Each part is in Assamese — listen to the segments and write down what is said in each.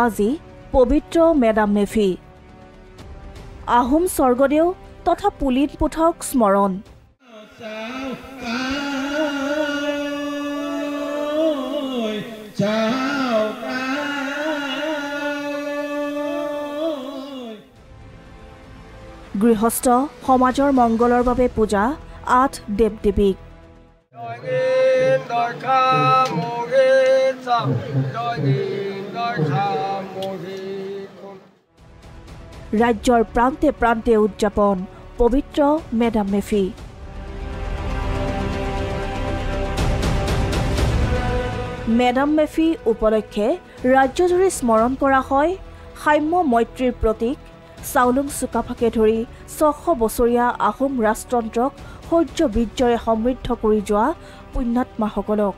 আজি পবিত্ৰ মেডাম মেফি আহোম স্বৰ্গদেউ তথা পুলিন পুথক স্মৰণ গৃহস্থ সমাজৰ মংগলৰ বাবে পূজা 8 দেৱ-দেৱীক ৰাজ্যৰ প্ৰান্তে প্ৰান্তে উদযাপন পবিত্ৰ মেডাম মেফি মেডাম মেফি উপলক্ষে ৰাজ্যজুৰি স্মৰণ কৰা হয় সাম্য মৈত্ৰীৰ প্ৰতীক চাউলুং চুকাফাকে ধৰি 600 বছৰীয়া আহোম ৰাজতন্ত্ৰক শৌৰ্য বীৰ্যৰে সমৃদ্ধ কৰি যোৱা পুণ্যাত্মাসকলক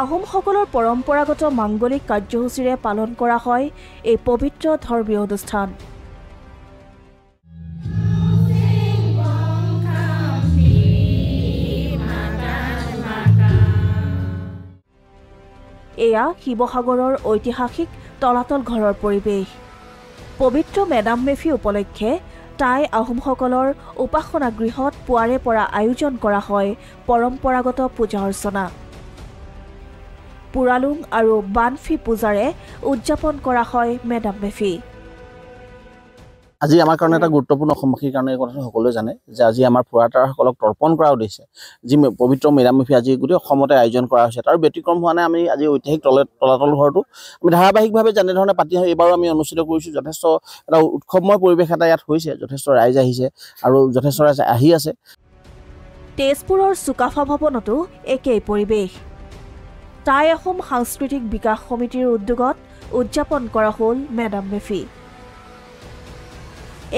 আহোমসকলৰ পৰম্পৰাগত মাংগলিক কাৰ্যসূচীৰে পালন কৰা হয় এই পবিত্ৰ ধৰ্মীয় অনুষ্ঠান এয়া শিৱসাগৰৰ ঐতিহাসিক তলাতল ঘৰৰ পৰিৱেশ পবিত্ৰ মেডাম মেফি উপলক্ষে টাই আহোমসকলৰ উপাসনা গৃহত পুৱাৰে পৰা আয়োজন কৰা হয় পৰম্পৰাগত পূজা অৰ্চনা পুৰালুং আৰু বানফি পূজাৰে উদযাপন কৰা হয় মেডাম মেফি আজি আমাৰ কাৰণে এটা গুৰুত্বপূৰ্ণ অসমবাসীৰ কাৰণে এই কথাটো সকলোৱে জানে যে আজি আমাৰ ফুৰাটাৰসকলক তৰ্পণ কৰা উদ্দেশ্যে যি পবিত্ৰ মেডাম মেফি আজি গোটেই অসমতে আয়োজন কৰা হৈছে তাৰ ব্যতিক্ৰম হোৱা নাই আমি আজি ঐতিহাসিক তলাতল ঘৰটো আমি ধাৰাবাহিকভাৱে যেনেধৰণে পাতি এইবাৰো আমি অনুষ্ঠিত কৰিছোঁ যথেষ্ট এটা উৎসৱময় পৰিৱেশ এটা ইয়াত হৈছে যথেষ্ট ৰাইজ আহিছে আৰু যথেষ্ট ৰাইজ আহি আছে তেজপুৰৰ চুকাফা ভৱনতো একেই পৰিৱেশ টাই আহোম সাংস্কৃতিক বিকাশ সমিতিৰ উদ্যোগত উদযাপন কৰা হ'ল মেডাম মেফি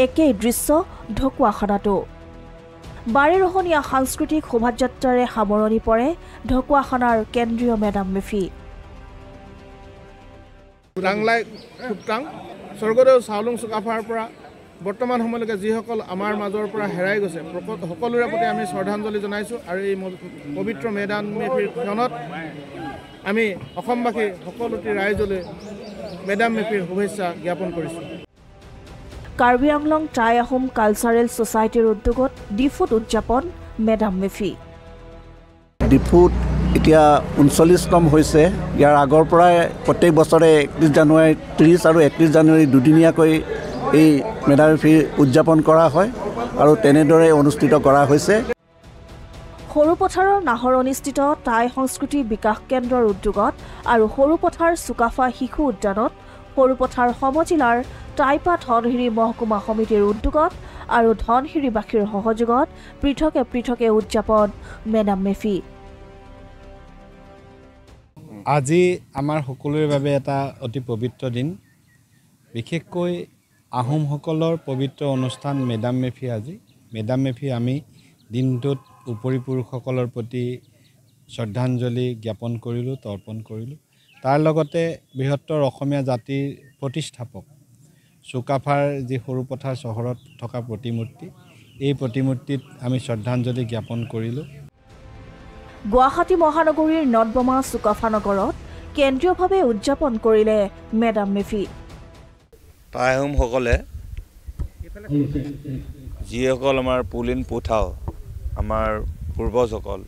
একেই দৃশ্য ঢকুৱাখানাতো বাৰেৰহণীয়া সাংস্কৃতিক শোভাযাত্ৰাৰে সামৰণি পৰে ঢকুৱাখানাৰ কেন্দ্ৰীয় মেডাম মেফি স্বৰ্গদেউ চাউলুং চুকাফাৰ পৰা বৰ্তমান সময়লৈকে যিসকল আমাৰ মাজৰ পৰা হেৰাই গৈছে সকলোৰে প্ৰতি আমি শ্ৰদ্ধাঞ্জলি জনাইছোঁ আৰু এই পবিত্ৰ মেডাম মেফিৰ ক্ষণত আমি অসমবাসী সকলোটি ৰাইজলৈ মেডাম মেফিৰ শুভেচ্ছা জ্ঞাপন কৰিছোঁ কাৰ্বি আংলং টাই আহোম কালচাৰেল ছ'চাইটিৰ উদ্যোগত ডিফুত উদযাপন মেডাম মেফি ডিফুত এতিয়া 39তম হৈছে ইয়াৰ আগৰ পৰাই প্ৰত্যেক বছৰে 31 জানুৱাৰী 30 আৰু 31 জানুৱাৰী দুদিনীয়াকৈ এই মেডাম মেফি উদযাপন কৰা হয় আৰু তেনেদৰে অনুষ্ঠিত কৰা হৈছে সৰুপথাৰৰ নাহৰণিস্থিত টাই সংস্কৃতি বিকাশ কেন্দ্ৰৰ উদ্যোগত আৰু সৰুপথাৰ চুকাফা শিশু উদ্যানত সৰুপথাৰ সমজিলাৰ টাইপা ধনশিৰি মহকুমা সমিতিৰ উদ্যোগত আৰু ধনশিৰিবাসীৰ সহযোগত পৃথকে পৃথকে উদযাপন মেডাম মেফি আজি আমাৰ সকলোৰে বাবে এটা অতি পবিত্ৰ দিন বিশেষকৈ আহোমসকলৰ পবিত্ৰ অনুষ্ঠান মেডাম মেফি আজি মেডাম মেফি আমি দিনটোত উপৰি পুৰুষসকলৰ প্ৰতি শ্ৰদ্ধাঞ্জলি জ্ঞাপন কৰিলোঁ তৰ্পণ কৰিলোঁ তাৰ লগতে বৃহত্তৰ অসমীয়া জাতিৰ প্ৰতিষ্ঠাপক চুকাফাৰ যি সৰুপথাৰ চহৰত থকা প্ৰতিমূৰ্তি এই প্ৰতিমূৰ্তিত আমি শ্ৰদ্ধাঞ্জলি জ্ঞাপন কৰিলোঁ গুৱাহাটী মহানগৰীৰ নদবমা চুকাফা নগৰত কেন্দ্ৰীয়ভাৱে উদযাপন কৰিলে মেডাম মেফি টাই আহোমসকলে যিসকল আমাৰ পুলিন পুথাও আমাৰ পূৰ্বজসকল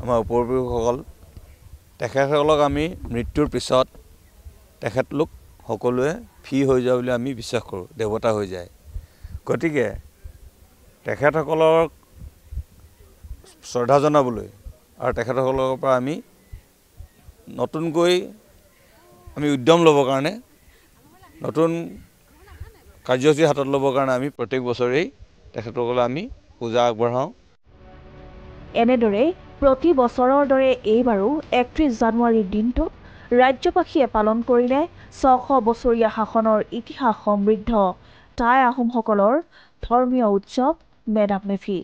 আমাৰ উপপুৰুষসকল তেখেতসকলক আমি মৃত্যুৰ পিছত তেখেতলোক সকলোৱে ফি হৈ যায় বুলি আমি বিশ্বাস কৰোঁ দেৱতা হৈ যায় গতিকে তেখেতসকলক শ্ৰদ্ধা জনাবলৈ আৰু তেখেতসকলৰ পৰা আমি নতুনকৈ আমি উদ্যম ল'বৰ কাৰণে নতুন কাৰ্যসূচী হাতত ল'বৰ কাৰণে আমি প্ৰত্যেক বছৰেই তেখেতসকলে আমি পূজা আগবঢ়াওঁ এনেদৰে প্ৰতি বছৰৰ দৰে এইবাৰো 31 জানুৱাৰীৰ দিনটোত ৰাজ্যবাসীয়ে পালন কৰিলে 600 বছৰীয়া শাসনৰ ইতিহাস সমৃদ্ধ টাই আহোমসকলৰ ধৰ্মীয় উৎসৱ মেডাম মেফি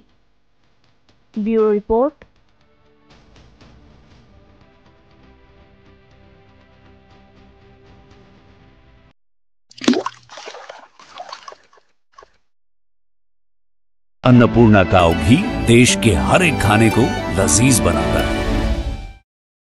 ব্যুৰো ৰিপৰ্ট अन्नपूर्णा काव घी देश के हर एक खाने को लजीज बनाता है।